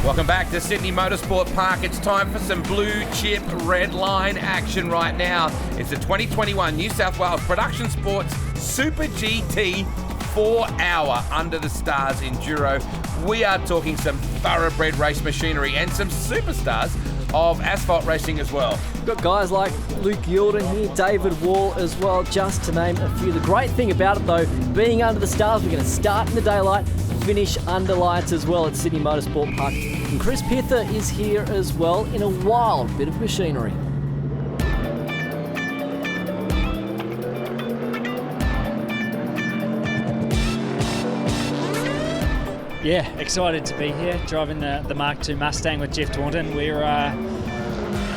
Welcome back to Sydney Motorsport Park. It's time for some blue chip red line action right now. It's the 2021 New South Wales Production Sports Super GT 4-hour Under the Stars Enduro. We are talking some thoroughbred race machinery and some superstars of asphalt racing as well. We've got guys like Luke Yilden here, David Wall as well, just to name a few. The great thing about it though, being under the stars, we're going to start in the daylight, finish under lights as well at Sydney Motorsport Park. And Chris Pither is here as well in a wild bit of machinery. Yeah, excited to be here, driving the Mark II Mustang with Jeff Taunton.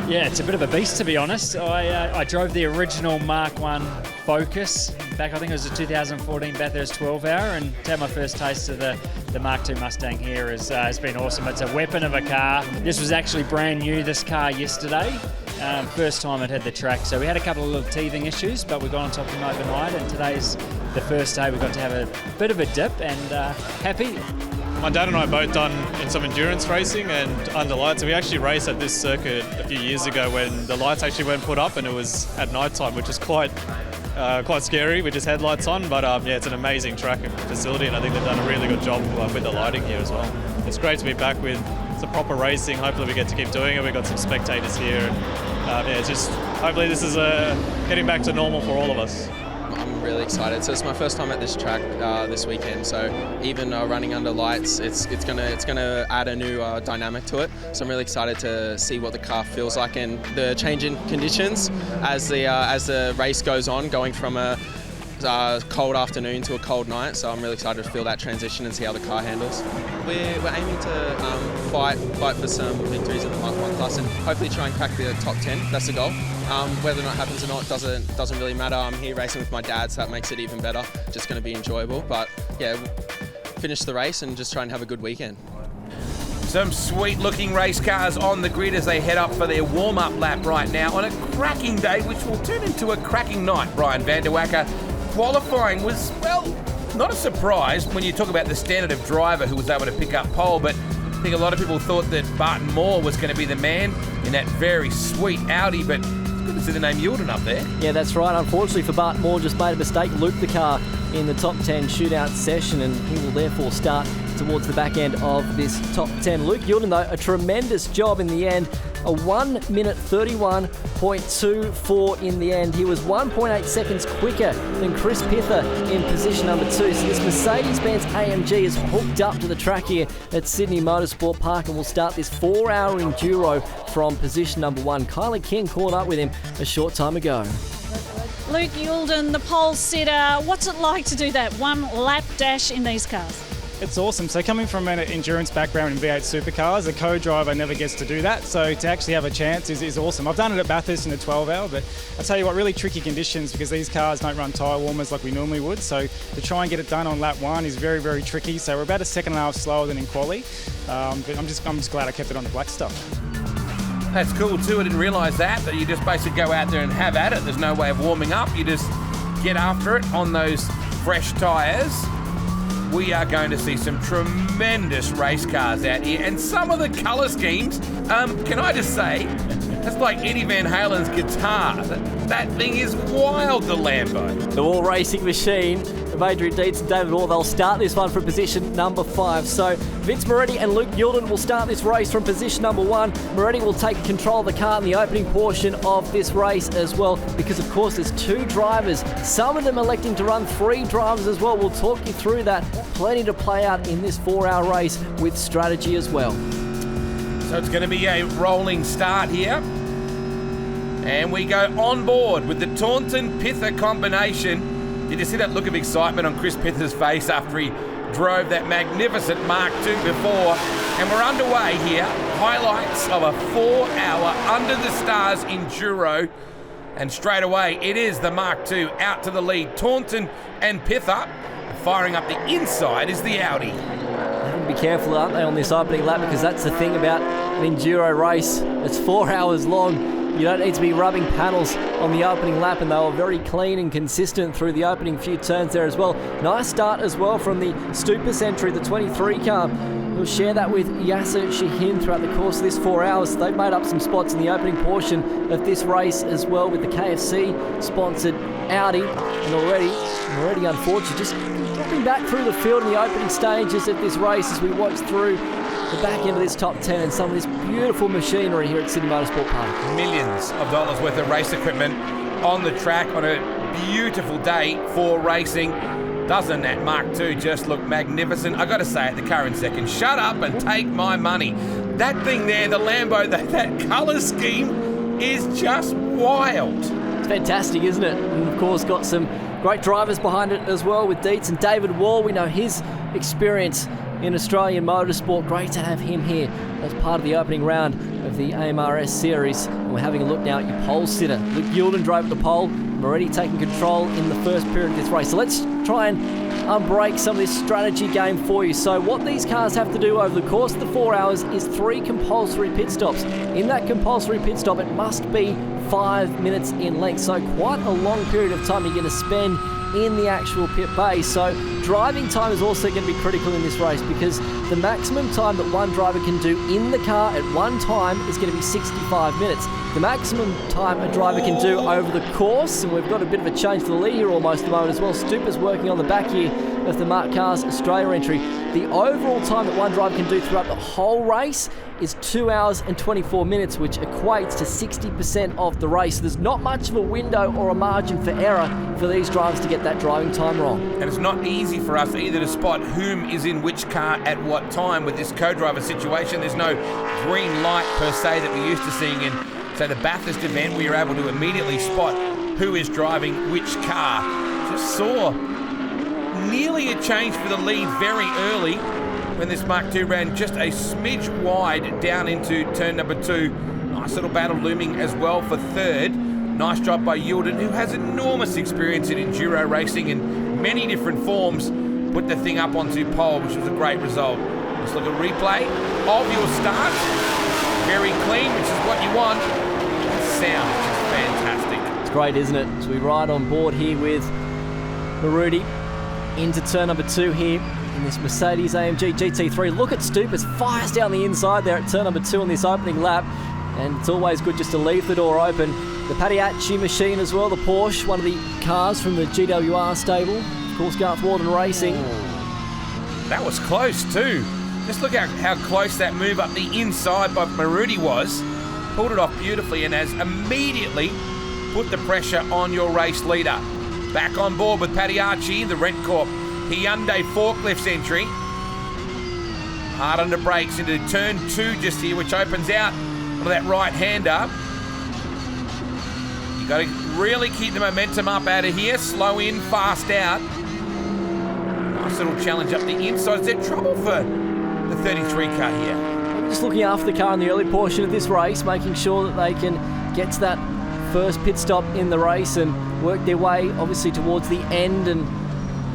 It's a bit of a beast, to be honest. I drove the original Mark I Focus back, I think it was the 2014 Bathurst 12-hour, and to have my first taste of the Mark II Mustang here has been awesome. It's a weapon of a car. This was actually brand new, this car, yesterday. First time it had the track, so we had a couple of little teething issues, but we got on top of them overnight, and today's the first day we got to have a bit of a dip, and happy. My dad and I both done in some endurance racing and under lights, and we actually raced at this circuit a few years ago when the lights actually weren't put up and it was at night time, which is quite scary with just headlights on, but it's an amazing track and facility, and I think they've done a really good job with the lighting here as well. It's great to be back with some proper racing. Hopefully we get to keep doing it. We've got some spectators here, and hopefully this is getting back to normal for all of us. I'm really excited. So it's my first time at this track this weekend. So even running under lights, it's gonna add a new dynamic to it. So I'm really excited to see what the car feels like and the change in conditions as the race goes on, going from a cold afternoon to a cold night. So I'm really excited to feel that transition and see how the car handles. We're aiming to fight for some victories in the Mark I class and hopefully try and crack the top 10. That's the goal. Whether or not it happens or not doesn't really matter. I'm here racing with my dad, so that makes it even better. Just going to be enjoyable. But yeah, finish the race and just try and have a good weekend. Some sweet looking race cars on the grid as they head up for their warm-up lap right now on a cracking day, which will turn into a cracking night. Brian van der Wacker. Qualifying was, well, not a surprise when you talk about the standard of driver who was able to pick up pole, but I think a lot of people thought that Barton Moore was going to be the man in that very sweet Audi, but it's good to see the name Yilden up there. Yeah, that's right. Unfortunately for Barton Moore, just made a mistake, looped the car in the top 10 shootout session, and he will therefore start towards the back end of this top 10. Luke Yilden, though, a tremendous job in the end. A 1 minute 31.24 in the end. He was 1.8 seconds quicker than Chris Pither in position number 2. So this Mercedes-Benz AMG is hooked up to the track here at Sydney Motorsport Park and will start this 4-hour enduro from position number 1. Kylie King caught up with him a short time ago. Luke Yilden, the pole sitter. What's it like to do that one lap dash in these cars? It's awesome. So coming from an endurance background in V8 supercars, a co-driver never gets to do that. So to actually have a chance is awesome. I've done it at Bathurst in a 12-hour, but I tell you what, really tricky conditions because these cars don't run tyre warmers like we normally would. So to try and get it done on lap 1 is very, very tricky. So we're about a second and a half slower than in quali. But I'm just glad I kept it on the black stuff. That's cool too. I didn't realise that you just basically go out there and have at it. There's no way of warming up. You just get after it on those fresh tyres. We are going to see some tremendous race cars out here, and some of the colour schemes, can I just say, that's like Eddie Van Halen's guitar. That thing is wild, the Lambo. The All Racing Machine of Adrian Dietz and David Wall, they'll start this one from position number 5. So Vince Moretti and Luke Yilden will start this race from position number 1. Moretti will take control of the car in the opening portion of this race as well, because of course there's 2 drivers, some of them electing to run 3 drivers as well. We'll talk you through that. Plenty to play out in this 4-hour race with strategy as well. So it's going to be a rolling start here. And we go on board with the Taunton-Pither combination. Did you see that look of excitement on Chris Pither's face after he drove that magnificent Mark II before? And we're underway here. Highlights of a 4-hour Under the Stars Enduro. And straight away, it is the Mark II out to the lead. Taunton and Pither. Firing up the inside is the Audi. Be careful, aren't they, on this opening lap, because that's the thing about an enduro race. It's 4 hours long. You don't need to be rubbing panels on the opening lap, and they were very clean and consistent through the opening few turns there as well. Nice start as well from the Stupas entry, the 23 car. We'll share that with Yasser Shahin throughout the course of this 4 hours. They've made up some spots in the opening portion of this race as well with the KFC-sponsored Audi. And already unfortunately, just dropping back through the field in the opening stages of this race as we watch through the back end of this top 10 and some of this beautiful machinery here at Sydney Motorsport Park. Millions of dollars worth of race equipment on the track on a beautiful day for racing. Doesn't that Mark II just look magnificent? I got to say it, the car in second. Shut up and take my money. That thing there, the Lambo, that colour scheme is just wild. It's fantastic, isn't it? And of course, got some great drivers behind it as well with Dietz and David Wall. We know his experience in Australian motorsport. Great to have him here as part of the opening round of the AMRS series. And we're having a look now at your pole sitter. Luke Youlden drove the pole. Already taking control in the first period of this race. So let's try and unbreak some of this strategy game for you. So what these cars have to do over the course of the 4 hours is 3 compulsory pit stops. In that compulsory pit stop, it must be 5 minutes in length. So quite a long period of time you're going to spend in the actual pit bay. So driving time is also going to be critical in this race because the maximum time that one driver can do in the car at one time is going to be 65 minutes. The maximum time a driver can do over the course, and we've got a bit of a change for the lead here almost at the moment as well. Stupa's working on the back here of the Mark Cars Australia entry. The overall time that one driver can do throughout the whole race is 2 hours and 24 minutes, which equates to 60% of the race. So there's not much of a window or a margin for error for these drivers to get that driving time wrong. And it's not easy for us either to spot whom is in which car at what time with this co-driver situation. There's no green light per se that we're used to seeing in, say, the Bathurst event, where you're able to immediately spot who is driving which car. Just saw nearly a change for the lead very early when this Mark II ran just a smidge wide down into turn number 2. Nice little battle looming as well for third. Nice job by Youlden, who has enormous experience in enduro racing in many different forms. Put the thing up onto pole, which was a great result. Let's look at replay of your start. Very clean, which is what you want. The sound is just fantastic. It's great, isn't it? So we ride on board here with Marudi into turn number 2 here in this Mercedes AMG GT3. Look at Stupas, fires down the inside there at turn number 2 on this opening lap. And it's always good just to leave the door open. The Padiachi machine as well, the Porsche, one of the cars from the GWR stable. Of course, Garth Warden Racing. That was close too. Just look at how close that move up the inside by Marudi was. Pulled it off beautifully and has immediately put the pressure on your race leader. Back on board with Padiachi, the RentCorp Hyundai forklifts entry. Hard on the brakes into turn 2 just here, which opens out onto that right-hander. You got to really keep the momentum up out of here. Slow in, fast out. Nice little challenge up the inside. Is there trouble for the 33 car here? Just looking after the car in the early portion of this race, making sure that they can get to that first pit stop in the race and work their way obviously towards the end. And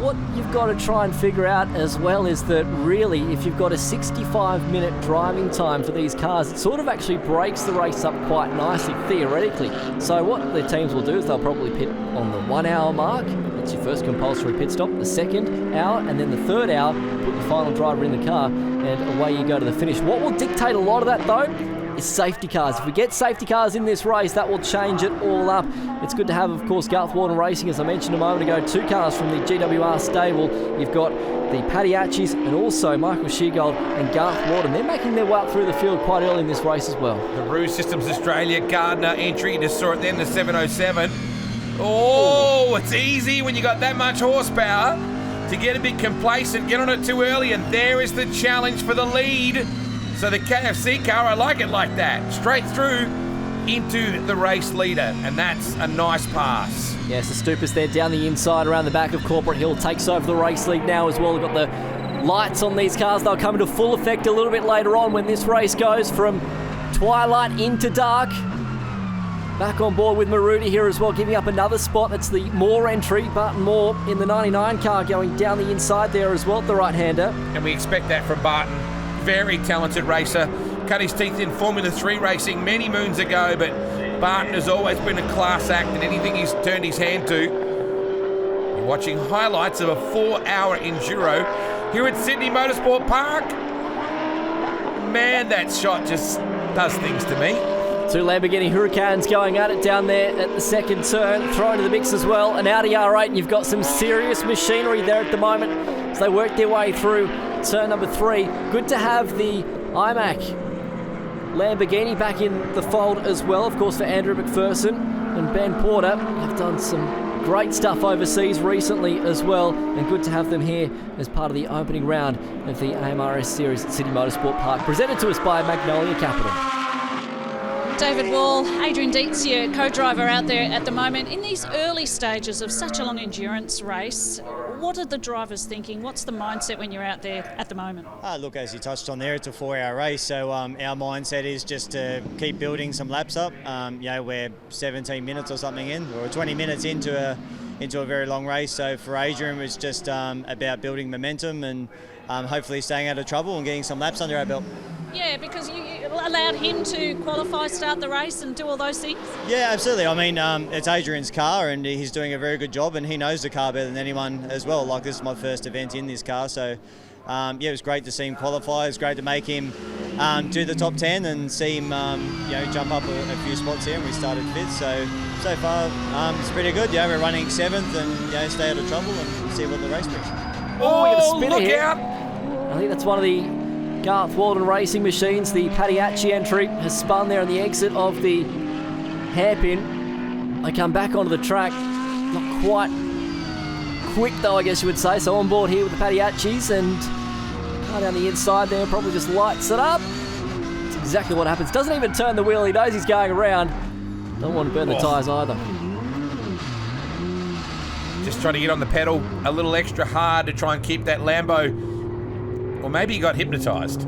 what you've got to try and figure out as well is that really, if you've got a 65-minute driving time for these cars, it sort of actually breaks the race up quite nicely, theoretically. So what the teams will do is they'll probably pit on the 1 hour mark. That's your first compulsory pit stop. The second hour, and then the third hour, put your final driver in the car, and away you go to the finish. What will dictate a lot of that, though, is safety cars. If we get safety cars in this race, that will change it all up. It's good to have, of course, Garth Warden Racing, as I mentioned a moment ago, 2 cars from the GWR stable. You've got the Padiachis and also Michael Sheargold and Garth Warden. They're making their way up through the field quite early in this race as well. The Ruse Systems Australia Gardner entry, just saw it then, the 707. Oh, it's easy when you got that much horsepower to get a bit complacent, get on it too early, and there is the challenge for the lead. So the KFC car, I like it like that. Straight through into the race leader, and that's a nice pass. Yes, the Stupas there down the inside around the back of Corporate Hill takes over the race lead now as well. They've got the lights on these cars. They'll come into full effect a little bit later on when this race goes from twilight into dark. Back on board with Marudi here as well, giving up another spot. That's the Moore entry, Barton Moore in the 99 car going down the inside there as well, the right-hander. And we expect that from Barton. Very talented racer. Cut his teeth in Formula 3 racing many moons ago, but Barton has always been a class act in anything he's turned his hand to. You're watching highlights of a 4-hour enduro here at Sydney Motorsport Park. Man, that shot just does things to me. Two Lamborghini Hurricanes going at it down there at the second turn. Throw into the mix as well. An Audi R8, and you've got some serious machinery there at the moment as they work their way through turn number 3. Good to have the iMac Lamborghini back in the fold as well, of course, for Andrew McPherson and Ben Porter. Have done some great stuff overseas recently as well, and good to have them here as part of the opening round of the AMRS Series at Sydney Motorsport Park, presented to us by Magnolia Capital. David Wall, Adrian Dietz, your co-driver out there at the moment. In these early stages of such a long endurance race, what are the drivers thinking? What's the mindset when you're out there at the moment? Look, as you touched on there, it's a 4-hour race, so our mindset is just to keep building some laps up. We're 17 minutes or something in, or 20 minutes into a very long race. So for Adrian, it's just about building momentum and hopefully staying out of trouble and getting some laps under our belt. Yeah, because you allowed him to qualify, start the race and do all those things? Yeah, absolutely. I mean, it's Adrian's car and he's doing a very good job, and he knows the car better than anyone as well. Like, this is my first event in this car, so it was great to see him qualify. It was great to make him do the top 10 and see him jump up a few spots here, and we started 5th. So far it's pretty good. We're running 7th and stay out of trouble and see what the race brings. Oh, look out! I think that's one of the Garth Walden racing machines. The Padiachi entry has spun there on the exit of the hairpin. They come back onto the track, not quite quick though, I guess you would say. So on board here with the Padiachis, and car down the inside there probably just lights it up. That's exactly what happens. Doesn't even turn the wheel. He knows he's going around. Don't want to burn the tyres either. Just trying to get on the pedal a little extra hard to try and keep that Lambo. Or maybe he got hypnotised.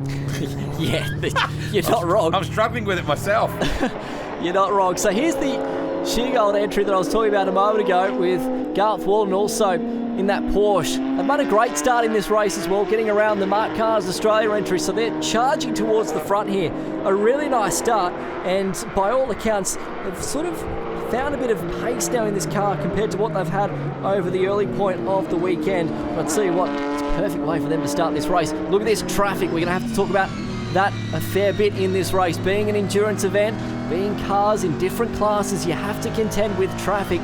Yeah, you're not wrong. I'm struggling with it myself. You're not wrong. So here's the Sheargold entry that I was talking about a moment ago with Garth Walden also in that Porsche. They've made a great start in this race as well, getting around the Mark Cars Australia entry. So they're charging towards the front here. A really nice start, and by all accounts, they've sort of found a bit of pace now in this car compared to what they've had over the early point of the weekend. But I'll tell you what, it's a perfect way for them to start this race. Look at this traffic. We're going to have to talk about that a fair bit in this race. Being an endurance event, being cars in different classes, you have to contend with traffic.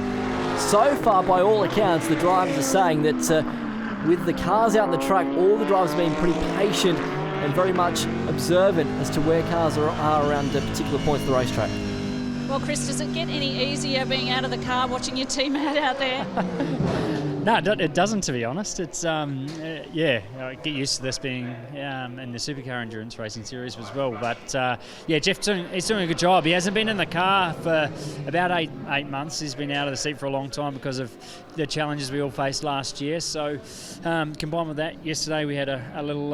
So far, by all accounts, the drivers are saying that with the cars out on the track, all the drivers have been pretty patient and very much observant as to where cars are around particular points of the racetrack. Well, Chris, does it get any easier being out of the car, watching your teammate out there? No, it doesn't, to be honest. It's, I get used to this being in the Supercar Endurance Racing Series as well. But, Jeff, he's doing a good job. He hasn't been in the car for about eight months. He's been out of the seat for a long time because of the challenges we all faced last year. So, combined with that, yesterday we had a little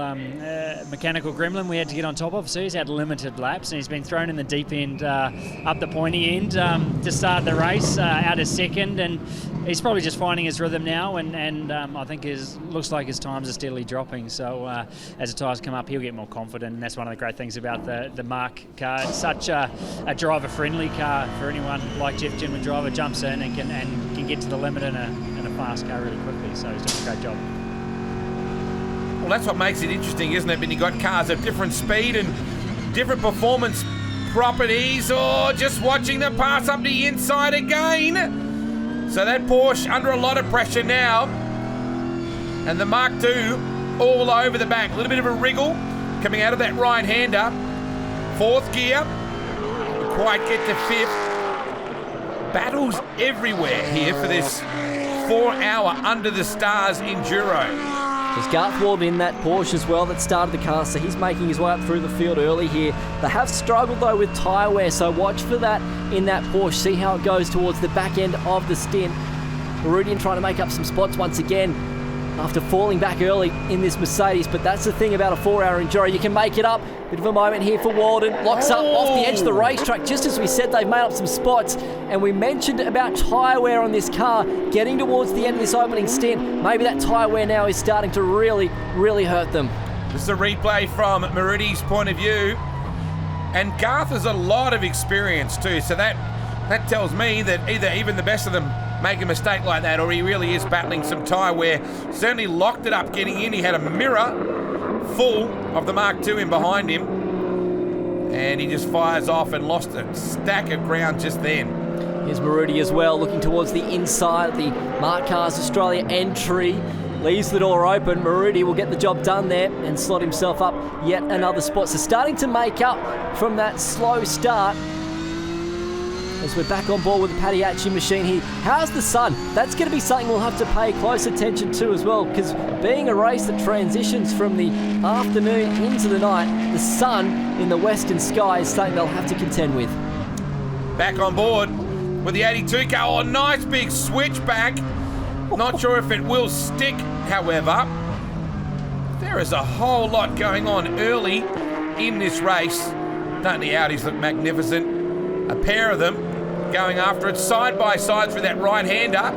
mechanical gremlin we had to get on top of. So he's had limited laps, and he's been thrown in the deep end, up the pointy end to start the race, out of second. And he's probably just finding his rhythm now, and I think looks like his times are steadily dropping. So as the tyres come up, he'll get more confident, and that's one of the great things about the Mark car. It's such a driver-friendly car for anyone like Jeff, genuine driver, jumps in and can get to the limit in a fast car really quickly. So he's doing a great job. Well, that's what makes it interesting, isn't it? When you've got cars of different speed and different performance properties, or just watching them pass up the inside again. So that Porsche under a lot of pressure now, and the Mark II all over the back. A little bit of a wriggle coming out of that right-hander. Fourth gear, quite get to fifth. Battles everywhere here for this 4-hour under the stars enduro. There's Garth Walden in that Porsche as well that started the car, so he's making his way up through the field early here. They have struggled though with tyre wear, so watch for that in that Porsche. See how it goes towards the back end of the stint. Meridian trying to make up some spots once again after falling back early in this Mercedes, but that's the thing about a 4-hour enduro. You can make it up. Bit of a moment here for Walden. Locks up off the edge of the racetrack. Just as we said, they've made up some spots, and we mentioned about tyre wear on this car getting towards the end of this opening stint. Maybe that tyre wear now is starting to really, really hurt them. This is a replay from Meridi's point of view, and Garth has a lot of experience too, so that That tells me that either even the best of them make a mistake like that, or he really is battling some tyre wear. Certainly locked it up getting in. He had a mirror full of the Mark II in behind him, and he just fires off and lost a stack of ground just then. Here's Marudi as well, looking towards the inside of the Mark Cars Australia entry. Leaves the door open. Marudi will get the job done there and slot himself up yet another spot. So starting to make up from that slow start as we're back on board with the Padiachi machine here. How's the sun? That's going to be something we'll have to pay close attention to as well, because being a race that transitions from the afternoon into the night, the sun in the western sky is something they'll have to contend with. Back on board with the 82 car. Oh, nice big switchback. Not sure if it will stick, however. There is a whole lot going on early in this race. Don't the Audis look magnificent? A pair of them going after it side by side through that right-hander.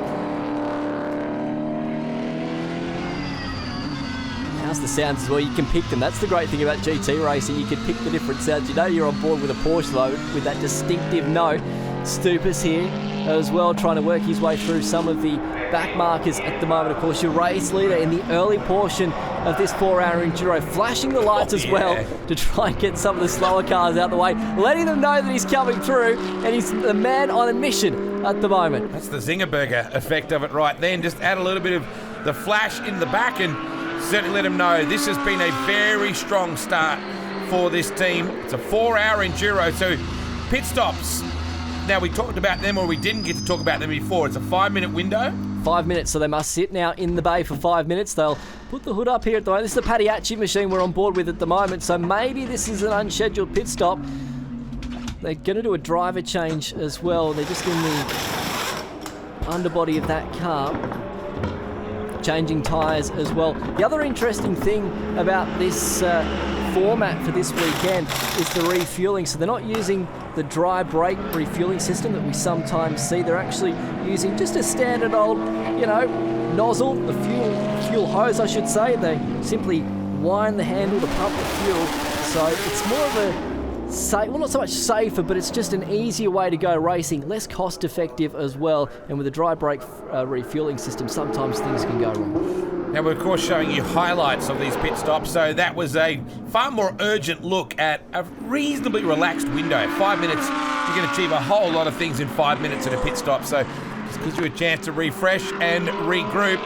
How's the sounds as well? You can pick them. That's the great thing about GT racing. You can pick the different sounds. You know you're on board with a Porsche though, with that distinctive note. Stupas here as well, trying to work his way through some of the back markers at the moment. Of course, your race leader in the early portion of this 4-hour enduro, flashing the lights as well to try and get some of the slower cars out the way, letting them know that he's coming through, and he's the man on a mission at the moment. That's the Zingerberger effect of it right then. Just add a little bit of the flash in the back and certainly let them know this has been a very strong start for this team. It's a 4-hour enduro, so pit stops. Now, we talked about them, or we didn't get to talk about them before. It's a 5-minute window. 5 minutes, so they must sit now in the bay for 5 minutes. They'll put the hood up here at the moment. This is the Padiachi machine we're on board with at the moment, so maybe this is an unscheduled pit stop. They're going to do a driver change as well. They're just in the underbody of that car, changing tyres as well. The other interesting thing about this format for this weekend is the refueling. So they're not using the dry brake refueling system that we sometimes see. They're actually using just a standard old, nozzle, the fuel hose, I should say. They simply wind the handle to pump the fuel. So it's more of a safe, well, not so much safer, but it's just an easier way to go racing, less cost effective as well. And with a dry brake refueling system, sometimes things can go wrong. Now, we're of course showing you highlights of these pit stops, so that was a far more urgent look at a reasonably relaxed window. 5 minutes, you can achieve a whole lot of things in 5 minutes at a pit stop, so this gives you a chance to refresh and regroup.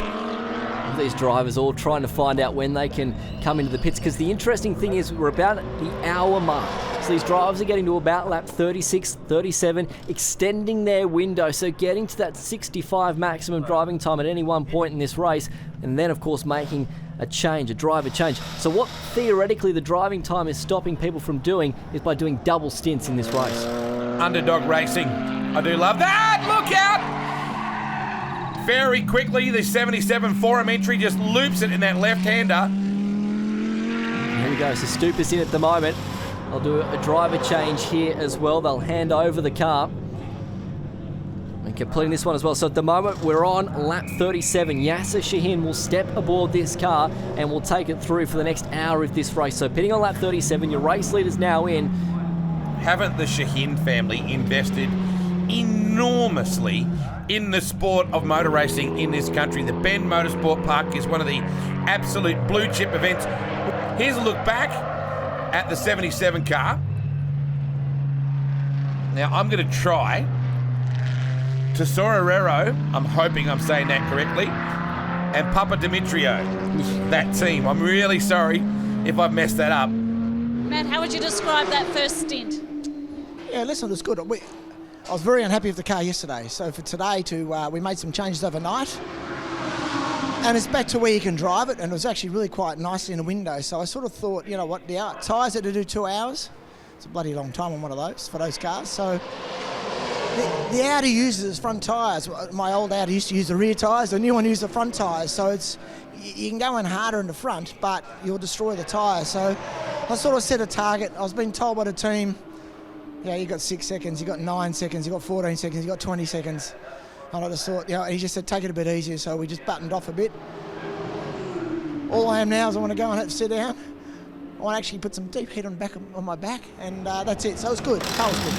These drivers all trying to find out when they can come into the pits, because the interesting thing is we're about at the hour mark. So these drivers are getting to about lap 36, 37, extending their window, so getting to that 65 maximum driving time at any one point in this race, and then of course making a change, a driver change. So what theoretically the driving time is stopping people from doing is by doing double stints in this race. Underdog racing. I do love that. Look out! Very quickly, the 77 forum entry just loops it in that left-hander. Here we go, so Stupas in at the moment. They'll do a driver change here as well. They'll hand over the car. And completing this one as well. So at the moment, we're on lap 37. Yasser Shahin will step aboard this car and will take it through for the next hour of this race. So pitting on lap 37, your race leader's now in. Haven't the Shahin family invested enormously in the sport of motor racing in this country? The Bend Motorsport Park is one of the absolute blue chip events. Here's a look back at the 77 car. Now I'm going to try Tesorero, I'm hoping I'm saying that correctly, and Papa Demetrio, that team. I'm really sorry if I've messed that up. Matt, how would you describe that first stint? Yeah, listen, it was good. I was very unhappy with the car yesterday, so for today we made some changes overnight, and it's back to where you can drive it, and it was actually really quite nicely in the window. So I sort of thought, you know what, the tyres had to do 2 hours. It's a bloody long time on one of those for those cars. So the Audi uses its front tyres. My old Audi used to use the rear tyres. The new one used the front tyres. So you can go in harder in the front, but you'll destroy the tyres. So I sort of set a target. I was being told by the team, yeah, you got 6 seconds, you got 9 seconds, you got 14 seconds, you got 20 seconds. And I just thought, he just said, take it a bit easier, so we just buttoned off a bit. All I am now is I want to go and have to sit down. I want to actually put some deep heat on my back, and that's it. So it was good. The car was good.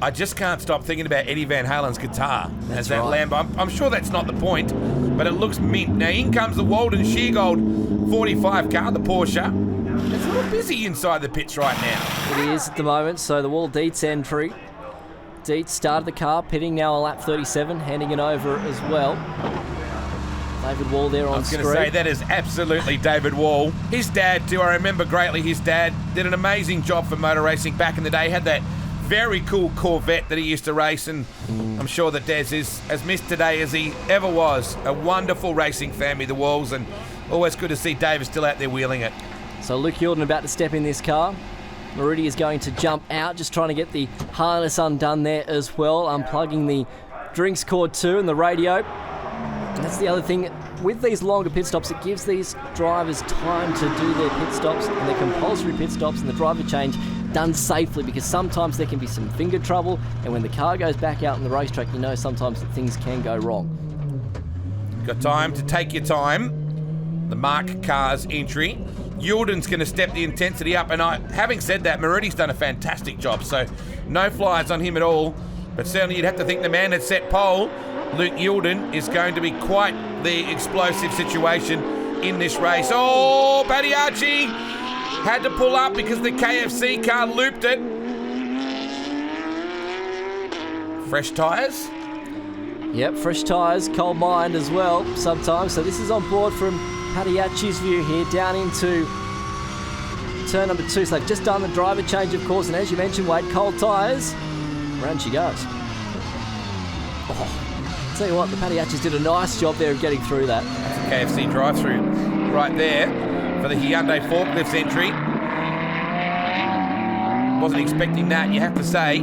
I just can't stop thinking about Eddie Van Halen's guitar as that right. Lambo. I'm sure that's not the point, but it looks mint. Now in comes the Walden Sheargold 45 car, the Porsche. It's a little busy inside the pits right now. It is at the moment, so the Wall Dietz entry. Dietz started the car, pitting now on lap 37, handing it over as well. David Wall there on I was going to screen. say, that is absolutely David Wall. His dad, too, I remember greatly, his dad did an amazing job for motor racing back in the day. Had that very cool Corvette that he used to race, and I'm sure that Des is as missed today as he ever was. A wonderful racing family, the Walls, and always good to see David still out there wheeling it. So Luke Yordan about to step in this car. Marudi is going to jump out, just trying to get the harness undone there as well, unplugging the drinks cord too and the radio. And that's the other thing, with these longer pit stops, it gives these drivers time to do their pit stops and their compulsory pit stops and the driver change done safely, because sometimes there can be some finger trouble, and when the car goes back out on the racetrack, you know sometimes that things can go wrong. Got time to take your time. The Mark Cars entry. Yordan's going to step the intensity up, and having said that, Marudi's done a fantastic job, so no flies on him at all. But certainly you'd have to think the man that set pole, Luke Yordan, is going to be quite the explosive situation in this race. Oh, Battiacci had to pull up because the KFC car looped it. Fresh tyres? Yep, fresh tyres, cold mind as well sometimes. So this is on board from Battiacci's view here, down into turn number 2. So they've just done the driver change, of course, and as you mentioned, Wade, cold tyres. Around she goes. Oh, tell you what, the Battiacci's did a nice job there of getting through that. That's a KFC drive-through right there for the Hyundai Forklifts entry. Wasn't expecting that, you have to say.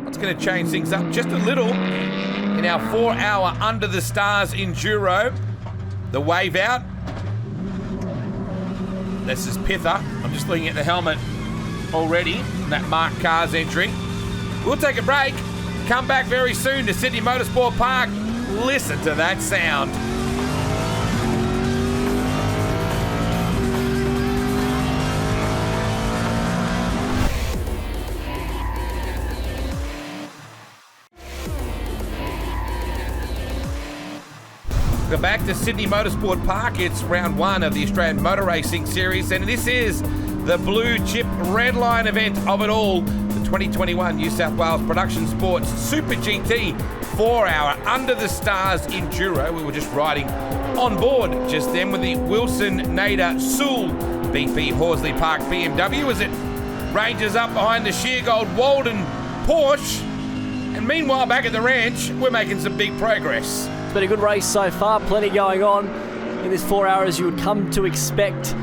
That's going to change things up just a little in our 4-hour Under the Stars Enduro. The wave out. This is Pither. I'm just looking at the helmet already, that Mark Cars entry. We'll take a break. Come back very soon to Sydney Motorsport Park. Listen to that sound. We're back to Sydney Motorsport Park. It's round 1 of the Australian Motor Racing Series, and this is the blue chip red line event of it all. The 2021 New South Wales Production Sports Super GT 4-hour Under the Stars Enduro. We were just riding on board just then with the Wilson Nader Sewell BP Horsley Park BMW as it ranges up behind the Sheargold Walden Porsche. And meanwhile, back at the ranch, we're making some big progress. It's been a good race so far, plenty going on in this 4 hours you would come to expect.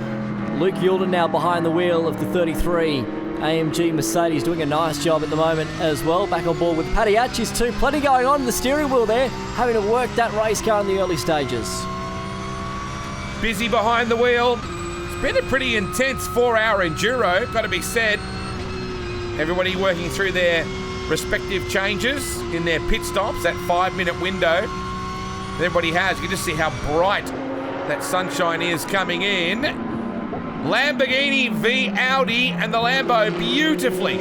Luke Yordan now behind the wheel of the 33 AMG Mercedes, doing a nice job at the moment as well. Back on board with Battiacci's too. Plenty going on in the steering wheel there, having to work that race car in the early stages. Busy behind the wheel. It's been a pretty intense 4-hour enduro, got to be said. Everybody working through their respective changes in their pit stops, that 5-minute window that everybody has. You can just see how bright that sunshine is coming in. Lamborghini v Audi, and the Lambo beautifully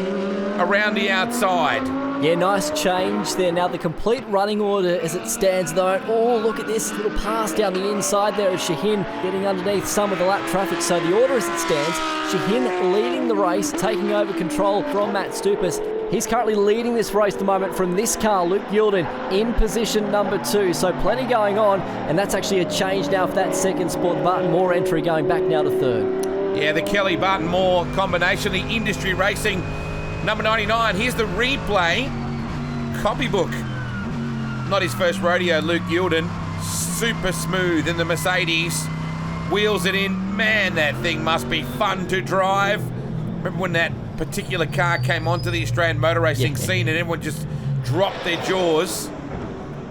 around the outside. Yeah, nice change there. Now the complete running order as it stands though. Oh, look at this little pass down the inside there of Shaheen getting underneath some of the lap traffic. So the order as it stands, Shaheen leading the race, taking over control from Matt Stupas. He's currently leading this race at the moment from this car, Luke Yordan, in position number 2. So plenty going on, and that's actually a change now for that second spot. Barton Moore entry going back now to 3rd. Yeah, the Kelly Barton Moore combination, the industry racing number 99. Here's the replay copybook. Not his first rodeo, Luke Yordan. Super smooth in the Mercedes. Wheels it in. Man, that thing must be fun to drive. Remember when that particular car came onto the Australian motor racing scene and everyone just dropped their jaws.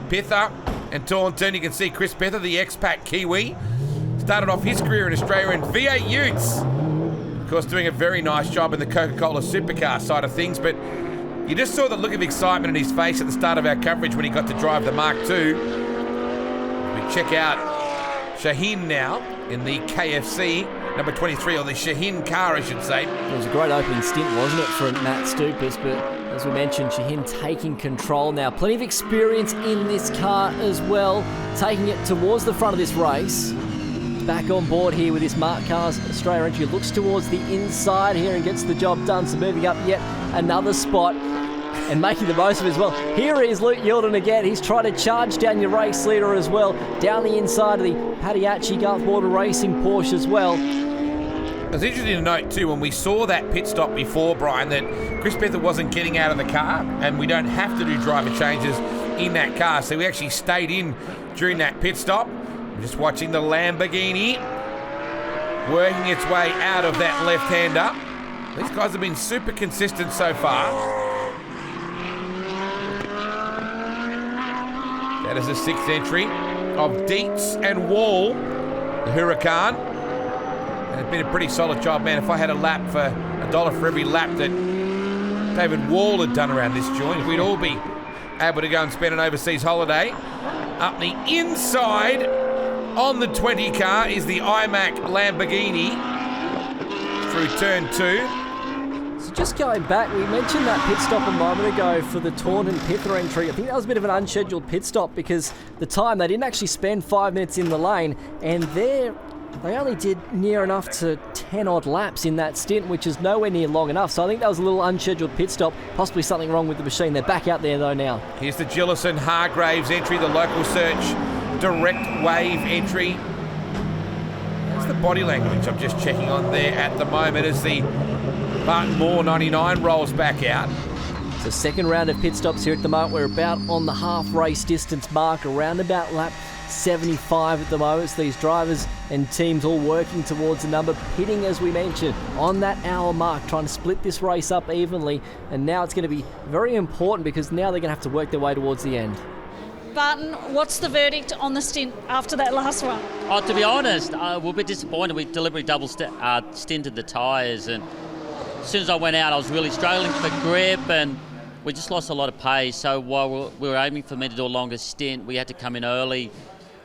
Pither and Taunton, you can see Chris Pither, the expat Kiwi, started off his career in Australia in V8 Utes. Of course, doing a very nice job in the Coca-Cola supercar side of things, but you just saw the look of excitement in his face at the start of our coverage when he got to drive the Mark II. We check out Shaheen now in the KFC number 23, or the Shaheen car, I should say. It was a great opening stint, wasn't it, for Matt Stupas, but As we mentioned, Shaheen taking control now. Plenty of experience in this car as well, taking it towards the front of this race. Back on board here with this Mark Cars Australia entry. Looks towards the inside here and gets the job done. So moving up yet another spot and making the most of it as well. Here is Luke Yilden again. He's trying to charge down your race leader as well. Down the inside of the Padiachi Garth Morton Racing Porsche as well. It's interesting to note too, when we saw that pit stop before, Brian, that Chris Pether wasn't getting out of the car, and we don't have to do driver changes in that car. So we actually stayed in during that pit stop. I'm just watching the Lamborghini working its way out of that left-hander. These guys have been super consistent so far. That is the 6th entry of Dietz and Wall, the Huracan. And it's been a pretty solid job, man. If I had a lap for $1 for every lap that David Wall had done around this joint, we'd all be able to go and spend an overseas holiday. Up the inside on the 20 car is the iMac Lamborghini through turn 2. So just going back, we mentioned that pit stop a moment ago for the Taunton Pither entry. I think that was a bit of an unscheduled pit stop because the time they didn't actually spend 5 minutes in the lane, and they only did near enough to 10 odd laps in that stint, which is nowhere near long enough. So I think that was a little unscheduled pit stop, possibly something wrong with the machine. They're back out there though now. Here's the Gillison Hargraves entry, the local search direct wave entry. That's the body language I'm just checking on there at the moment as the Barton Moore 99 rolls back out. So second round of pit stops here at the moment. We're about on the half race distance mark, around about lap 75 at the moment. So these drivers and teams all working towards a number, pitting as we mentioned on that hour mark, trying to split this race up evenly. And now it's going to be very important because now they're going to have to work their way towards the end. Barton, what's the verdict on the stint after that last one? Oh, to be honest, we're a bit disappointed. We deliberately double stinted the tyres, and as soon as I went out I was really struggling for grip and we just lost a lot of pace. So while we were aiming for me to do a longer stint, we had to come in early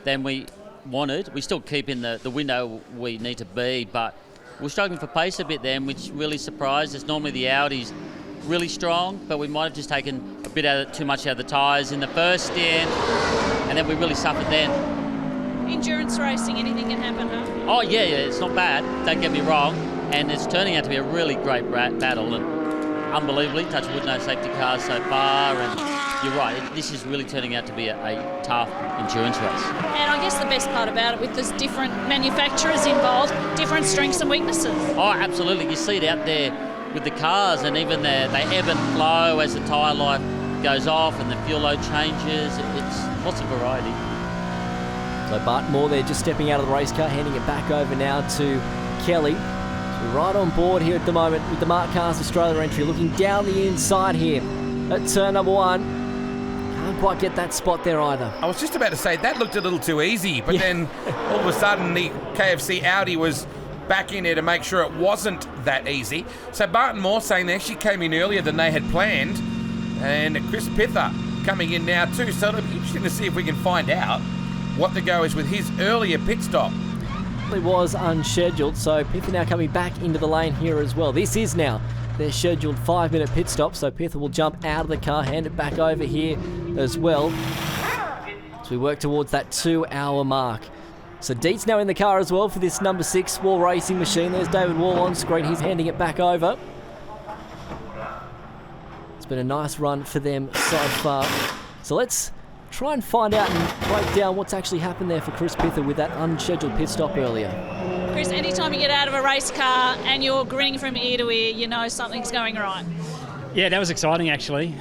than we wanted. We still keep in the window we need to be, but we're struggling for pace a bit then, which really surprised us. Normally the Audi's really strong, but we might have just taken a bit too much out of the tyres in the first stint, and then we really suffered then. Endurance racing, anything can happen, huh? Oh yeah, it's not bad, don't get me wrong, and it's turning out to be a really great battle, and unbelievably, touch wood, no safety cars so far, and you're right, this is really turning out to be a tough endurance race. And I guess the best part about it, with there's different manufacturers involved, different strengths and weaknesses. Oh, absolutely, you see it out there with the cars, and even they ebb and flow as the tyre life goes off and the fuel load changes. It's lots of variety. So Barton Moore there just stepping out of the race car, handing it back over now to Kelly. So we're right on board here at the moment with the Mark Cars Australia entry, looking down the inside here at turn number 1. Can't quite get that spot there either. I was just about to say that looked a little too easy, but then all of a sudden the KFC Audi was back in there to make sure it wasn't that easy. So Barton Moore saying they actually came in earlier than they had planned, and Chris Pither coming in now too. So it'll be interesting to see if we can find out what the go is with his earlier pit stop. It was unscheduled, so Pither now coming back into the lane here as well. This is now their scheduled 5-minute pit stop, so Pither will jump out of the car, hand it back over here as well, as we work towards that 2-hour mark. So Dietz now in the car as well for this number 6 Wall Racing machine. There's David Wall on screen. He's handing it back over. It's been a nice run for them so far. So let's try and find out and break down what's actually happened there for Chris Pither with that unscheduled pit stop earlier. Chris, anytime you get out of a race car and you're grinning from ear to ear, you know something's going right. Yeah, that was exciting actually.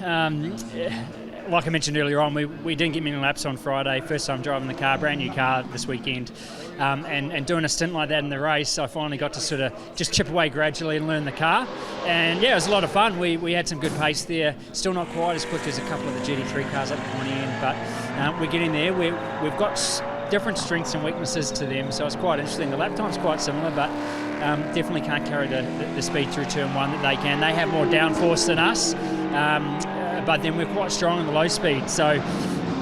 Like I mentioned earlier on, we didn't get many laps on Friday. First time driving the car, brand new car this weekend. And doing a stint like that in the race, I finally got to sort of just chip away gradually and learn the car. And yeah, it was a lot of fun. We had some good pace there. Still not quite as quick as a couple of the GT3 cars at the pointy end, but we're getting there. We've got different strengths and weaknesses to them, so it's quite interesting. The lap time's quite similar, but definitely can't carry the speed through turn 1 that they can. They have more downforce than us. But then we're quite strong in the low speed, so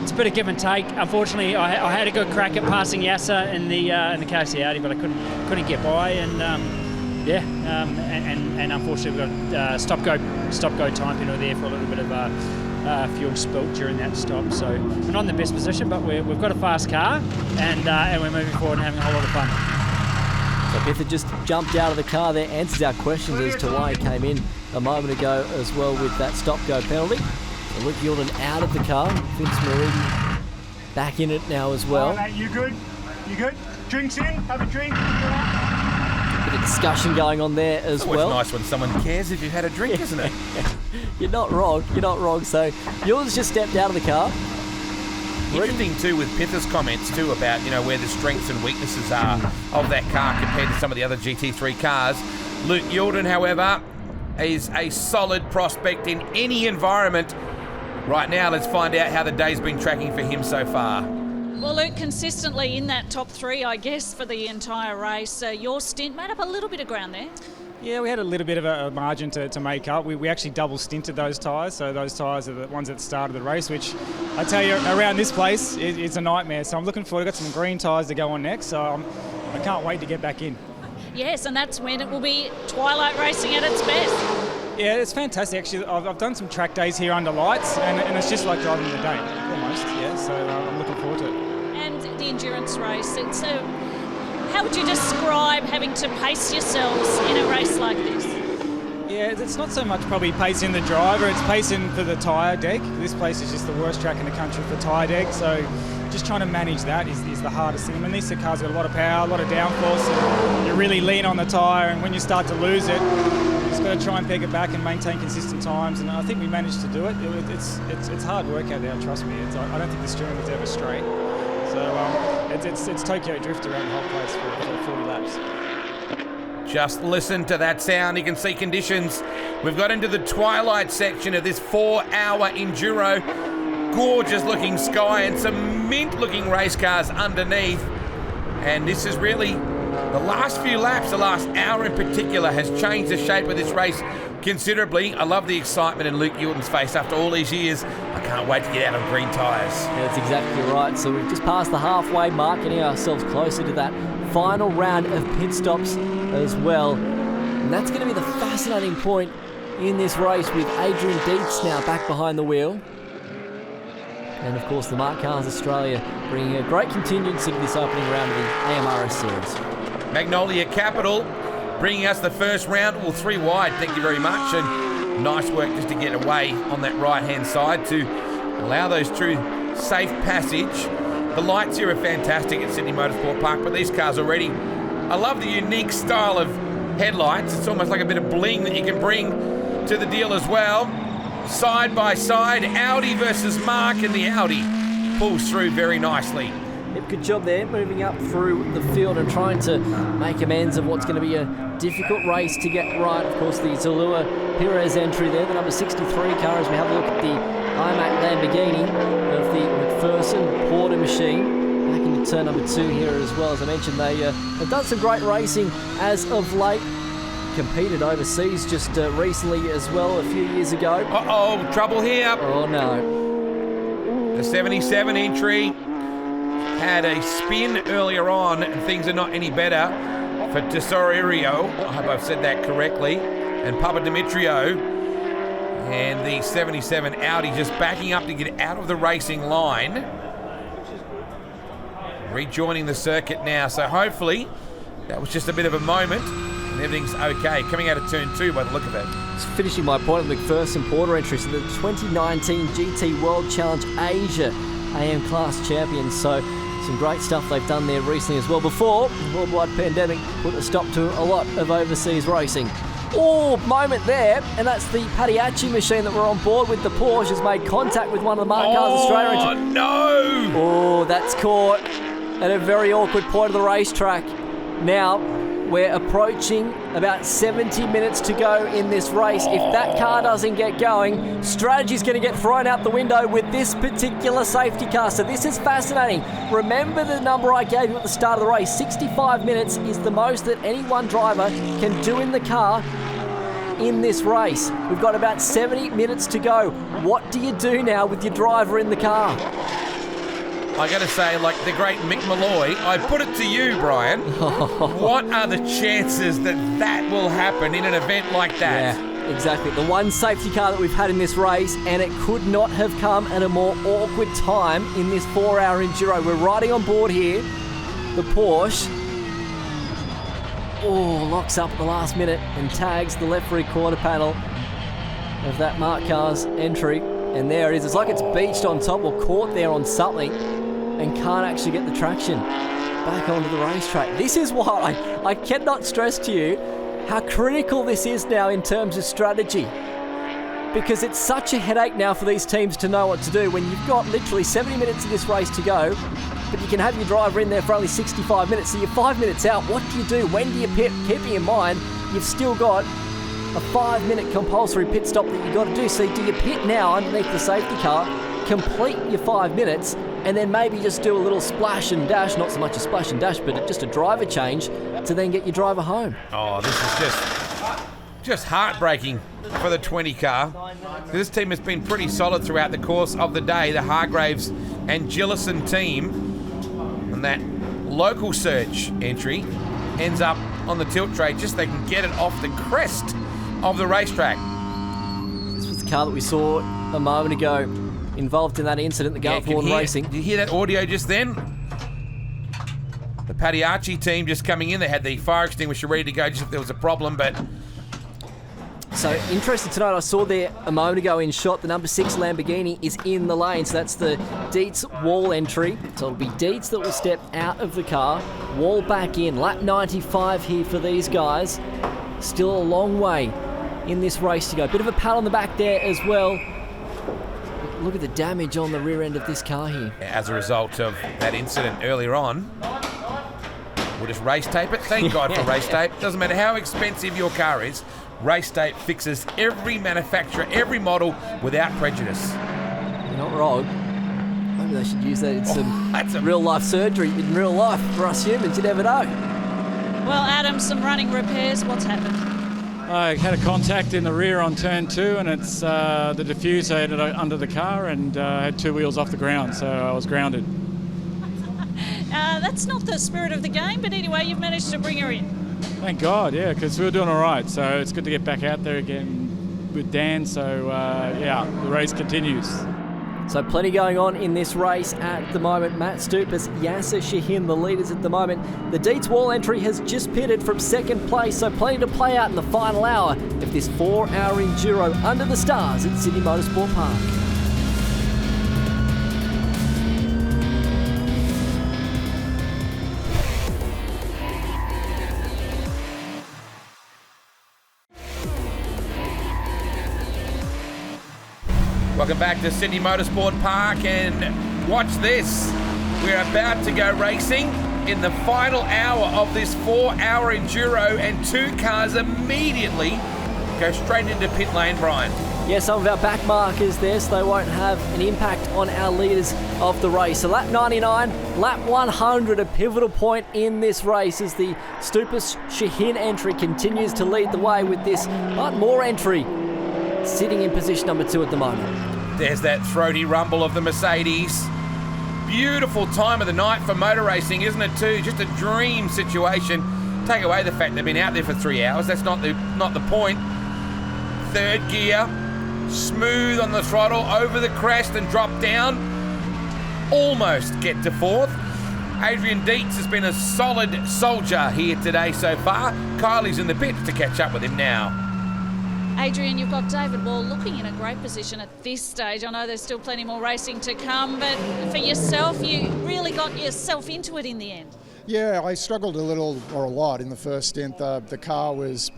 it's a bit of give and take. Unfortunately, I had a good crack at passing Yasser in the KFC Audi, but I couldn't get by, and Yeah, and unfortunately we've got stop go time penalty there for a little bit of fuel spilt during that stop. So we're not in the best position, but we've got a fast car, and we're moving forward and having a whole lot of fun. So Pither just jumped out of the car there, answers our questions as to why he came in a moment ago as well with that stop-go penalty. So Luke Youlden out of the car, Vince Moridi back in it now as well. Mate, you good? You good? Drinks in? Have a drink? Bit of discussion going on there as It's always well. nice when someone cares if you've had a drink, isn't it? You're not wrong. So Youlden's just stepped out of the car. Interesting too with Pither's comments too about, you know, where the strengths and weaknesses are of that car compared to some of the other GT3 cars. Luke Youlden, however, is a solid prospect in any environment. Right now, let's find out how the day's been tracking for him so far. Well, Luke, consistently in that top three, I guess, for the entire race. Your stint made up a little bit of ground there. Yeah, we had a little bit of a margin to make up. We actually double stinted those tyres, so those tyres are the ones at the start of the race, which I tell you, around this place, it's a nightmare. So I'm looking forward. I've got some green tyres to go on next, so I can't wait to get back in. Yes, and that's when it will be Twilight racing at its best. Yeah, it's fantastic. Actually, I've done some track days here under lights, and it's just like driving in the day, almost. Yeah, so I'm looking forward to it. And the endurance race, it's how would you describe having to pace yourselves in a race like this? Yeah, it's not so much probably pacing the driver, it's pacing for the tyre deck. This place is just the worst track in the country for tyre deck, so just trying to manage that is the hardest thing. I mean, these cars got a lot of power, a lot of downforce, and you really lean on the tyre, and when you start to lose it, you just got to try and peg it back and maintain consistent times, and I think we managed to do it. It's hard work out there, trust me. I don't think the steering was ever straight. So it's Tokyo Drift around the whole place for 40 laps. Just listen to that sound. You can see conditions. We've got into the Twilight section of this 4-hour enduro. Gorgeous looking sky and some mint looking race cars underneath. And this is really the last few laps, the last hour in particular, has changed the shape of this race considerably. I love the excitement in Luke Youlden's face after all these years. I can't wait to get out on green tyres. Yeah, that's exactly right. So we've just passed the halfway mark, getting ourselves closer to that final round of pit stops as well. And that's going to be the fascinating point in this race with Adrian Dietz now back behind the wheel. And of course the Mark Cars Australia bringing a great contingency to this opening round of the AMRS Series. Magnolia Capital bringing us the first round. Well, 3 wide, thank you very much. And nice work just to get away on that right-hand side to allow those true safe passage. The lights here are fantastic at Sydney Motorsport Park, but these cars already, I love the unique style of headlights. It's almost like a bit of bling that you can bring to the deal as well. Side by side, Audi versus Mark, and the Audi pulls through very nicely. Yep, good job there, moving up through the field and trying to make amends of what's going to be a difficult race to get right. Of course, the Zalua Perez entry there, the number 63 car, as we have a look at the iMac Lamborghini of the McPherson Porter machine. Back into turn number 2 here as well. As I mentioned, they have done some great racing as of late. Competed overseas just recently as well, a few years ago. Uh-oh, trouble here. Oh, no. The 77 entry had a spin earlier on, and things are not any better for Tesorio. I hope I've said that correctly. And Papa Dimitrio. And the 77 Audi just backing up to get out of the racing line. Rejoining the circuit now. So hopefully that was just a bit of a moment and everything's okay. Coming out of turn 2 by the look of it. Just finishing my point of McPherson Porter entry, so the 2019 GT World Challenge Asia AM Class Champions. So some great stuff they've done there recently as well, before the worldwide pandemic put a stop to a lot of overseas racing. Oh, moment there, and that's the Padiachi machine that we're on board with. The Porsche has made contact with one of the Mark Cars Australia. Oh, no! Oh, that's caught at a very awkward point of the racetrack. Now, we're approaching about 70 minutes to go in this race. If that car doesn't get going, strategy's going to get thrown out the window with this particular safety car. So this is fascinating. Remember the number I gave you at the start of the race. 65 minutes is the most that any one driver can do in the car in this race. We've got about 70 minutes to go. What do you do now with your driver in the car? I got to say, like the great Mick Malloy, I put it to you, Brian. What are the chances that will happen in an event like that? Yeah, exactly. The one safety car that we've had in this race, and it could not have come at a more awkward time in this 4-hour enduro. We're riding on board here. The Porsche. Locks up at the last minute and tags the left rear quarter panel of that Mark Carr's entry. And there it is. It's like it's beached on top or caught there on something and can't actually get the traction back onto the racetrack. This is why I cannot stress to you how critical this is now in terms of strategy. Because it's such a headache now for these teams to know what to do when you've got literally 70 minutes of this race to go, but you can have your driver in there for only 65 minutes. So you're 5 minutes out. What do you do? When do you pit? Keeping in mind, you've still got a 5-minute compulsory pit stop that you've got to do. So do you pit now underneath the safety car, complete your 5 minutes, and then maybe just do a little splash and dash, not so much a splash and dash, but just a driver change to then get your driver home. Oh, this is just heartbreaking for the 20 car. This team has been pretty solid throughout the course of the day, the Hargraves and Gillison team. And that local search entry ends up on the tilt tray just so they can get it off the crest of the racetrack. This was the car that we saw a moment ago involved in that incident, the Gulf War Racing. Did you hear that audio just then? The Padiachi team just coming in. They had the fire extinguisher ready to go just if there was a problem, but... So, interesting to note, I saw there a moment ago in shot, the number 6 Lamborghini is in the lane, so that's the Dietz Wall entry. So it'll be Dietz that will step out of the car, Wall back in. Lap 95 here for these guys. Still a long way in this race to go. Bit of a pat on the back there as well. Look at the damage on the rear end of this car here. As a result of that incident earlier on, we'll just race tape it. Thank God for race tape. Doesn't matter how expensive your car is, race tape fixes every manufacturer, every model without prejudice. You're not wrong. Maybe they should use that in some real-life surgery in real life for us humans. You never know. Well, Adam, some running repairs. What's happened? I had a contact in the rear on turn 2, and it's the diffuser headed under the car and had 2 wheels off the ground, so I was grounded. That's not the spirit of the game, but anyway, you've managed to bring her in. Thank God, yeah, because we were doing all right, so it's good to get back out there again with Dan, so the race continues. So plenty going on in this race at the moment. Matt Stupas, Yasser Shahin, the leaders at the moment. The Dietz Wall entry has just pitted from second place, so plenty to play out in the final hour of this 4-hour enduro under the stars at Sydney Motorsport Park. Welcome back to Sydney Motorsport Park, and watch this. We're about to go racing in the final hour of this 4-hour enduro, and 2 cars immediately go straight into pit lane, Brian. Yeah, some of our back markers there, so they won't have an impact on our leaders of the race. So lap 99, lap 100, a pivotal point in this race as the Stupas Shahin entry continues to lead the way with this more entry sitting in position number 2 at the moment. There's that throaty rumble of the Mercedes. Beautiful time of the night for motor racing, isn't it too? Just a dream situation. Take away the fact they've been out there for 3 hours. That's not the point. Third gear, smooth on the throttle, over the crest and drop down. Almost get to 4th. Adrian Dietz has been a solid soldier here today so far. Kylie's in the pits to catch up with him now. Adrian, you've got David Wall looking in a great position at this stage. I know there's still plenty more racing to come, but for yourself, you really got yourself into it in the end. Yeah, I struggled a little or a lot in the first stint. The car was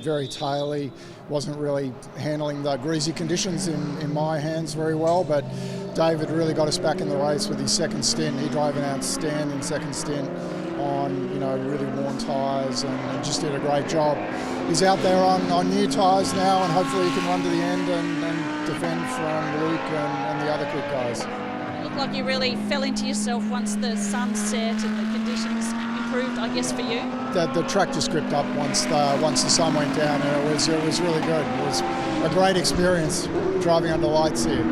very taily, wasn't really handling the greasy conditions in my hands very well, but David really got us back in the race with his second stint. He drove an outstanding second stint on really worn tyres and just did a great job. He's out there on new tyres now, and hopefully he can run to the end and defend from Luke and the other quick guys. Looked like you really fell into yourself once the sun set and the conditions improved, I guess, for you. The track just gripped up once the sun went down, and it was really good. It was a great experience driving under lights here.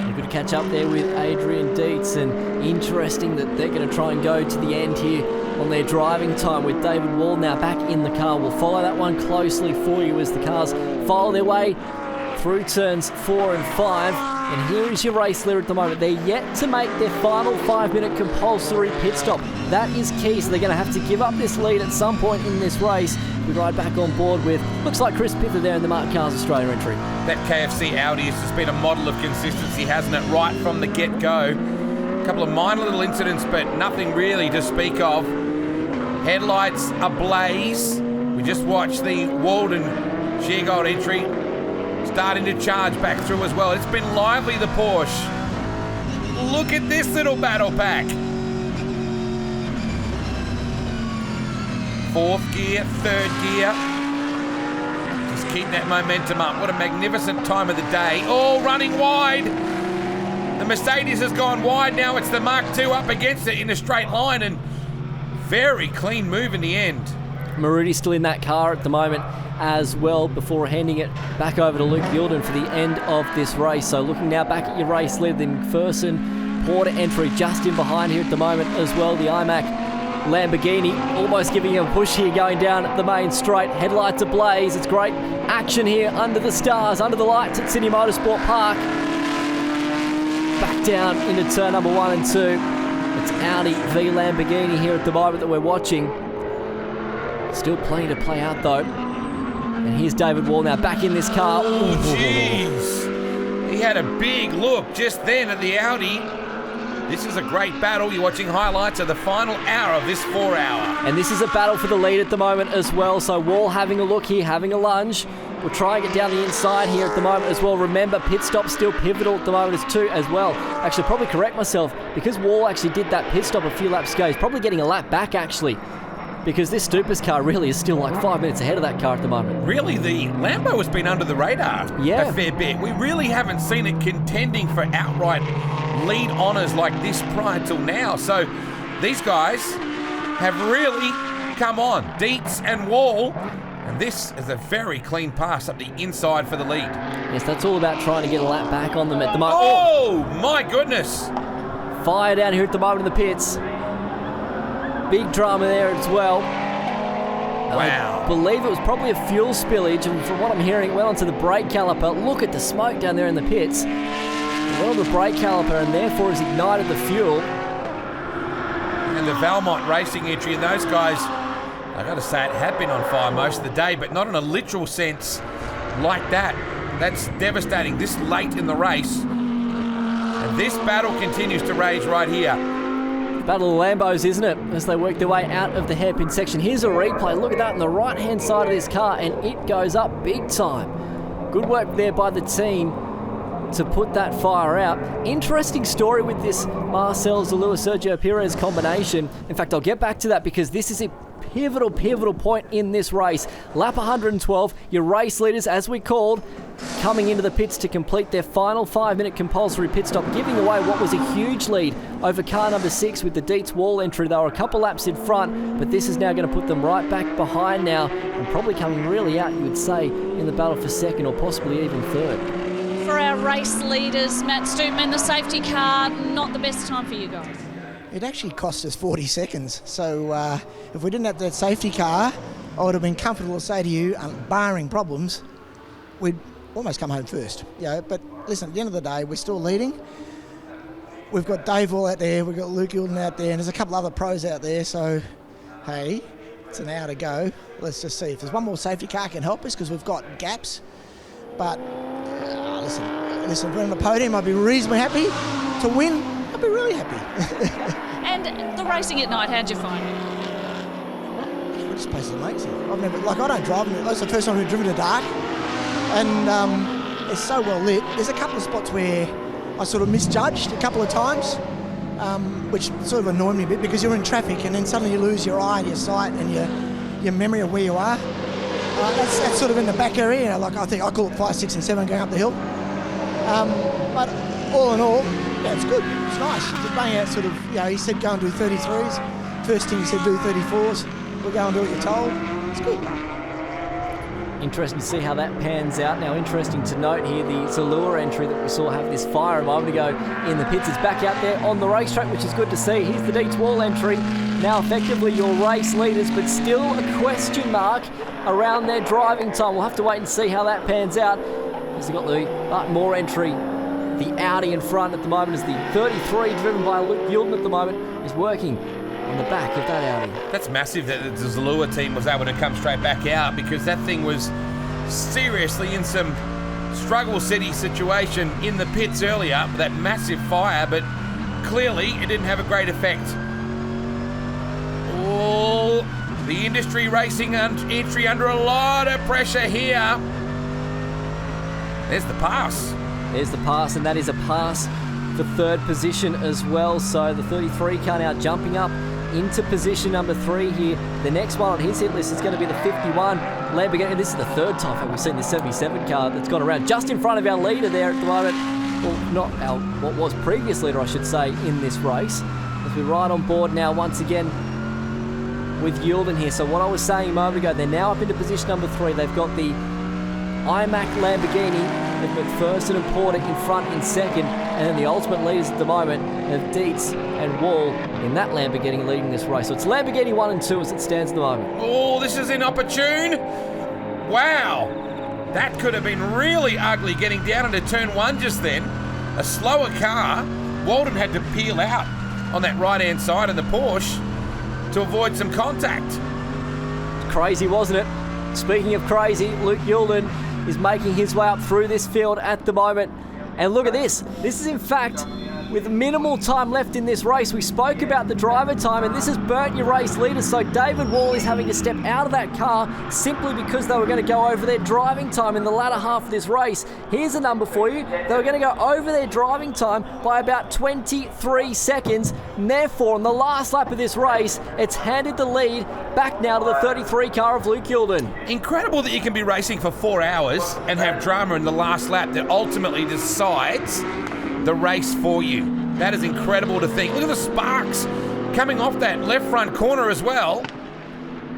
You could to catch up there with Adrian Dietz, and interesting that they're going to try and go to the end here on their driving time with David Wall now back in the car. We'll follow that one closely for you as the cars follow their way through turns 4 and 5. And here is your race leader at the moment. They're yet to make their final 5-minute compulsory pit stop. That is key, so they're going to have to give up this lead at some point in this race. We ride back on board with, looks like Chris Pither there in the Mark Cars Australia entry. That KFC Audi has just been a model of consistency, hasn't it? Right from the get-go. A couple of minor little incidents, but nothing really to speak of. Headlights ablaze. We just watched the Walden Sheargold entry starting to charge back through as well. It's been lively, the Porsche. Look at this little battle pack. 4th gear, 3rd gear. Just keep that momentum up. What a magnificent time of the day. Oh, running wide. The Mercedes has gone wide now. It's the Mark II up against it in a straight line, and very clean move in the end. Marudi's still in that car at the moment as well before handing it back over to Luke Gilden for the end of this race. So looking now back at your race lead, then McPherson, Porter entry just in behind here at the moment as well. The iMac Lamborghini almost giving him a push here going down the main straight. Headlights ablaze. It's great action here under the stars, under the lights at Sydney Motorsport Park. Back down into turn number 1 and 2. It's Audi v Lamborghini here at the moment that we're watching. Still plenty to play out though. And here's David Wall now back in this car. Oh, jeez. He had a big look just then at the Audi. This is a great battle. You're watching highlights of the final hour of this 4-hour. And this is a battle for the lead at the moment as well. So Wall having a look here, having a lunge. We'll try and get down the inside here at the moment as well. Remember, pit stop still pivotal at the moment as well. Actually, probably correct myself. Because Wall actually did that pit stop a few laps ago, he's probably getting a lap back actually. Because this Stupas car really is still like 5 minutes ahead of that car at the moment. Really, the Lambo has been under the radar a fair bit. We really haven't seen it contending for outright lead honours like this prior till now. So these guys have really come on. Dietz and Wall. And this is a very clean pass up the inside for the lead. Yes, that's all about trying to get a lap back on them at the moment. Oh, my goodness. Fire down here at the moment in the pits. Big drama there as well. Wow. I believe it was probably a fuel spillage, and from what I'm hearing, it went onto the brake caliper. Look at the smoke down there in the pits. It went on the brake caliper and therefore has ignited the fuel. And the Valmont Racing entry, and those guys, I got to say, it had been on fire most of the day, but not in a literal sense like that. That's devastating this late in the race. And this battle continues to rage right here. Battle of Lambos, isn't it? As they work their way out of the hairpin section. Here's a replay. Look at that on the right-hand side of this car, and it goes up big time. Good work there by the team to put that fire out. Interesting story with this Marcel Zalua-Sergio Perez combination. In fact, I'll get back to that because this is a pivotal point in this race. Lap 112, your race leaders, as we called, coming into the pits to complete their final 5-minute compulsory pit stop, giving away what was a huge lead over car number 6 with the Dietz Wall entry. They were a couple laps in front, but this is now going to put them right back behind now and probably coming really out, you would say, in the battle for second or possibly even third. For our race leaders, Matt Stoopman, the safety car, not the best time for you guys. It actually cost us 40 seconds. So if we didn't have that safety car, I would have been comfortable to say to you, barring problems, we'd almost come home first. But listen, at the end of the day, we're still leading. We've got Dave Wall out there, we've got Luke Gilden out there, and there's a couple other pros out there. So, hey, it's an hour to go. Let's just see if there's one more safety car can help us because we've got gaps. But listen, if we're on the podium, I'd be reasonably happy. To win, I'd be really happy. And the racing at night, how'd you find it? This place is amazing. I don't drive. That's the first time we've driven in the dark. And it's so well lit. There's a couple of spots where I sort of misjudged a couple of times, which sort of annoyed me a bit because you're in traffic and then suddenly you lose your eye and your sight and your memory of where you are. That's sort of in the back area. I think I call it 5, 6 and 7 going up the hill. But all in all, yeah, it's good. It's nice. He's playing out sort of, he said go and do 33s. First thing he said do 34s. We'll go and do what you're told. It's good. Interesting to see how that pans out. Now, interesting to note here, the Zalua entry that we saw have this fire a moment ago in the pits is back out there on the racetrack, which is good to see. Here's the Dietz Wall entry. Now, effectively, your race leaders, but still a question mark around their driving time. We'll have to wait and see how that pans out. As they've got the Martin Moore entry, the Audi in front at the moment, as the 33 driven by Luke Yulden at the moment is working on the back of that Audi. That's massive that the Zalua team was able to come straight back out, because that thing was seriously in some struggle city situation in the pits earlier, that massive fire, but clearly it didn't have a great effect. Oh, the industry racing entry under a lot of pressure here. There's the pass. There's the pass, and that is a pass for third position as well. So the 33 car now jumping up into position number 3 here. The next one on his hit list is going to be the 51 Lamborghini. This is the third time we've seen the 77 car that's gone around just in front of our leader there at the moment. Well, not our, what was previous leader, I should say, in this race. As we're right on board now once again with Yulden here. So what I was saying a moment ago, they're now up into position number 3. They've got the iMac Lamborghini with McPherson and Porter in front in second, and then the ultimate leaders at the moment of Dietz and Wall in that Lamborghini leading this race. So it's Lamborghini 1 and 2 as it stands at the moment. Oh, this is inopportune. Wow. That could have been really ugly getting down into turn 1 just then. A slower car. Walden had to peel out on that right-hand side of the Porsche to avoid some contact. Crazy, wasn't it? Speaking of crazy, Luke Yulden is making his way up through this field at the moment. And look at this. This is in fact with minimal time left in this race. We spoke about the driver time, and this has burnt your race leader. So David Wall is having to step out of that car simply because they were going to go over their driving time in the latter half of this race. Here's a number for you. They were going to go over their driving time by about 23 seconds. And therefore, on the last lap of this race, it's handed the lead back now to the 33 car of Luke Yulden. Incredible that you can be racing for 4 hours and have drama in the last lap that ultimately decides the race for you. That is incredible to think. Look at the sparks coming off that left front corner as well.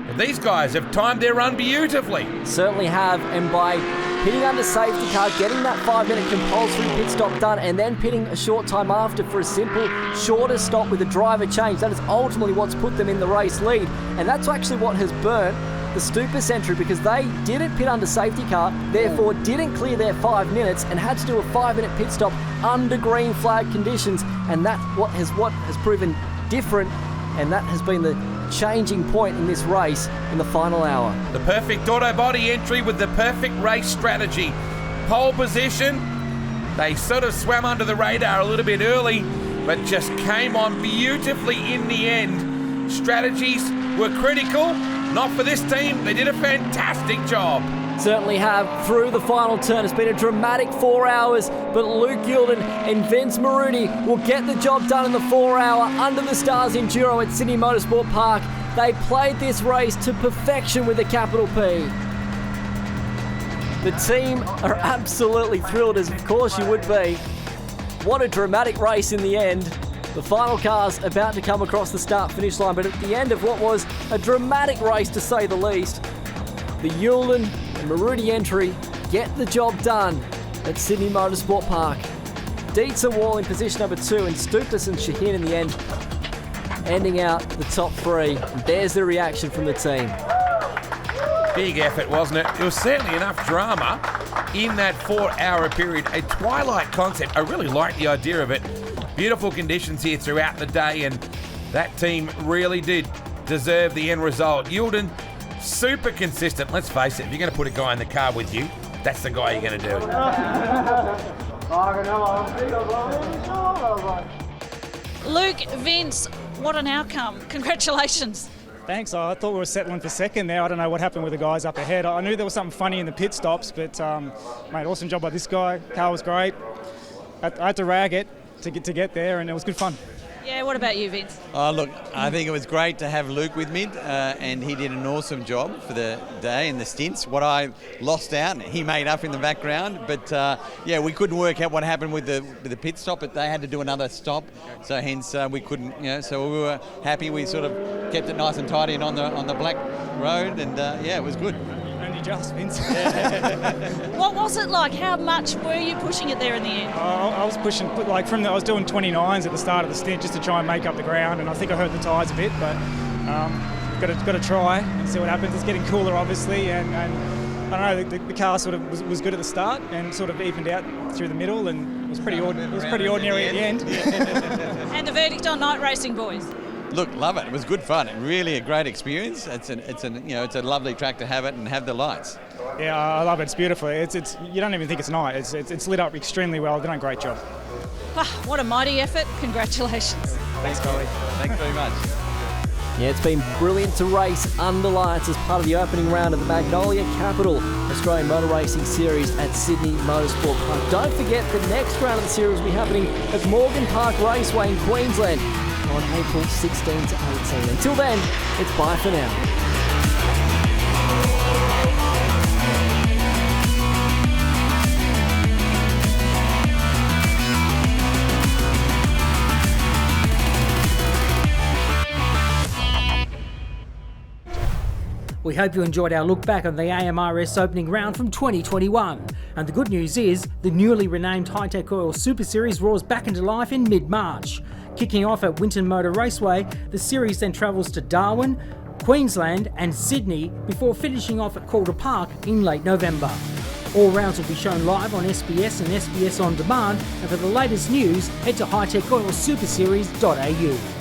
And these guys have timed their run beautifully. Certainly have, and by pitting under safety car, getting that 5-minute compulsory pit stop done, and then pitting a short time after for a simple, shorter stop with a driver change, that is ultimately what's put them in the race lead. And that's actually what has burnt the Stupas entry, because they didn't pit under safety car, therefore didn't clear their 5 minutes and had to do a 5-minute pit stop under green flag conditions, and that's what has proven different, and that has been the changing point in this race in the final hour. The perfect auto body entry with the perfect race strategy. Pole position, they sort of swam under the radar a little bit early, but just came on beautifully in the end. Strategies were critical. Not for this team. They did a fantastic job. Certainly have through the final turn. It's been a dramatic 4 hours, but Luke Yulden and Vince Maruti will get the job done in the 4 hour under the stars enduro at Sydney Motorsport Park. They played this race to perfection with a capital P. The team are absolutely thrilled, as of course you would be. What a dramatic race in the end. The final car's about to come across the start-finish line, but at the end of what was a dramatic race to say the least, the Yulden and Maruti entry get the job done at Sydney Motorsport Park. Dietz and Wall in position number 2, and Stupas and Shaheen in the end, ending out the top 3. And there's the reaction from the team. Big effort, wasn't it? There was certainly enough drama in that 4 hour period. A Twilight concept. I really like the idea of it. Beautiful conditions here throughout the day, and that team really did deserve the end result. Yulden, super consistent. Let's face it, if you're going to put a guy in the car with you, that's the guy you're going to do. Luke, Vince, what an outcome. Congratulations. Thanks. I thought we were settling for second there. I don't know what happened with the guys up ahead. I knew there was something funny in the pit stops, but mate, awesome job by this guy. Car was great. I had to rag it to get there, and it was good fun. Yeah, what about you, Vince? Look, I think it was great to have Luke with me, and he did an awesome job for the day and the stints. What I lost out, he made up in the background, but yeah, we couldn't work out what happened with the pit stop, but they had to do another stop, so hence we couldn't, so we were happy. We sort of kept it nice and tidy and on the black road, and yeah, it was good. and you just, Vince. What was it like? How much were you pushing it there in the end? I was pushing, like I was doing 29s at the start of the stint just to try and make up the ground, and I think I hurt the tyres a bit, but got to try and see what happens. It's getting cooler, obviously, and I don't know, the car sort of was good at the start and sort of evened out through the middle, and it was pretty ordinary at the end. And the verdict on night racing, boys? Look, love it. It was good fun. Really a great experience. It's a lovely track to have it and have the lights. Yeah, I love it. It's beautiful. It's you don't even think it's night. It's lit up extremely well. They've done a great job. What a mighty effort. Congratulations. Thanks, Collie. Thanks very much. Yeah, it's been brilliant to race under lights as part of the opening round of the Magnolia Capital Australian Motor Racing Series at Sydney Motorsport Park. Don't forget the next round of the series will be happening at Morgan Park Raceway in Queensland on April 16 to 18. Until then, it's bye for now. We hope you enjoyed our look back on the AMRS opening round from 2021. And the good news is, the newly renamed Hi-Tech Oil Super Series roars back into life in mid-March. Kicking off at Winton Motor Raceway, the series then travels to Darwin, Queensland and Sydney before finishing off at Calder Park in late November. All rounds will be shown live on SBS and SBS On Demand, and for the latest news, head to hightechoilsuperseries.au.